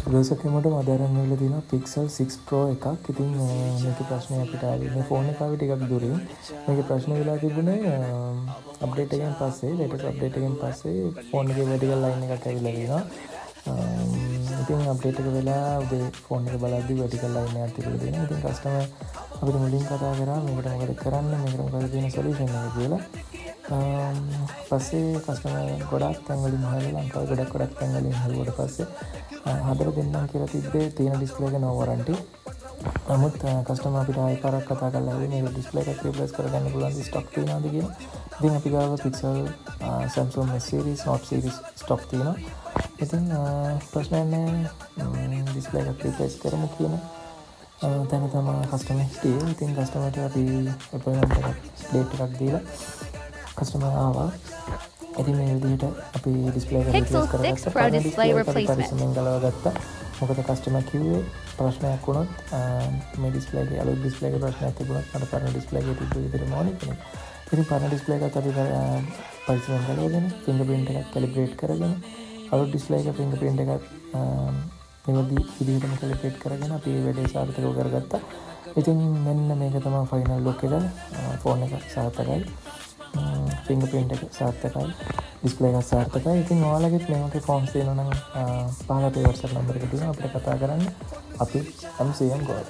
දවසකමට මදරන්න වෙලා තියෙනවා Pixel 6 Pro එකක්. ඉතින් මේක ප්‍රශ්නේ අපිට ආවේ මේ ෆෝන් එක ආවේ ටිකක් දුරින්. මේක ප්‍රශ්න වෙලා තිබුණේ අප්ඩේට් එකෙන් පස්සේ, ලේටස්ට් අප්ඩේට් එකෙන් පස්සේ ෆෝන් එකේ vertical line එකක් ඇවිල්ලා තියෙනවා. ඉතින් අප්ඩේට් එක වෙලා උදේ ෆෝන් එක බලද්දි vertical line එකක් තිබුණා තියෙනවා. ඉතින් කස්ටමර් අපිට මුලින් කතා කරා මේකට මොකද කරන්න, මේකට මොකද තියෙන සොලියුෂන් එක කියලා. පස්සේ කස්ටමර් ගොඩක් තැන්වලින් හොයලා ලංකාවේ ගොඩක් තැන්වලින් හොයුවට පස්සේ හදලා දෙන්නම් කියලා තිබ්බේ තියෙන ඩිස්ප්ලේ එක no warranty. නමුත් කස්ටමර් අපිට ආයෙ පාරක් කතා කරලා ඇහුවේ මේ ඩිස්ප්ලේ එක රිප්ලේස් කරගන්න පුළුවන් ස්ටොක් තියෙනවද කියලා. ඉතින් අපි ගාව Pixel Samsung S series, Note series stock තියෙනවා. ඉතින් ප්‍රශ්නයක් නැහැ ඩිස්ප්ලේ එක රිප්ලේස් කරමු කියන තැන තමයි කස්ටමර් හිටියේ. ඉතින් කස්ටමර්ට අපි අපොයින්ට්මන්ට් එකක් ඩේට් එකක් දීලා කස්ටමර් ආවා. ඉතින් මේ විදිහට අපි ඩිස්ප්ලේ එක රිප්ලේස් කරගත්තා. display replacement. පරිස්සමෙන් ගලවගත්තා. මොකද කස්ටමර් කිව්වේ ප්‍රශ්නයක් වුණොත් මේ ඩිස්ප්ලේ එකේ අලුත් ඩිස්ප්ලේ එකේ ප්‍රශ්නයක් තිබුණොත් මට පරණ ඩිස්ප්ලේ එකේ තිබ්බ විදිහටම ඕනේ කෙනෙක්. ඉතින් පරණ ඩිස්ප්ලේ එකත් අපි පරිස්සමෙන් ගලවගෙන ෆින්ගර්ප්‍රින්ට් එකක් කැලිබ්‍රේට් කරගෙන අලුත් ඩිස්ප්ලේ එකේ ෆින්ගර්ප්‍රින්ට් එකත් මෙවදී විදිහටම කැලිබ්‍රේට් කරගෙන අපි වැඩේ සාර්ථකව කරගත්තා. ඉතින් මෙන්න මේක තමයි ෆයිනල් ලුක් එක. ෆෝන් එක සාර්ථකයි. ෆින්ගර්ප්‍රින්ට් එක සාර්ථකයි. ඩිස්ප්ලේ එක සාර්ථකයි. ඉතින් ඔයාලගෙත් මේ වගේ ෆෝන්ස් තියෙනවා නම් පහළ අපේ WhatsApp නම්බර් එක තියෙනවා අපිට කතා කරන්න. අපි MCM Gold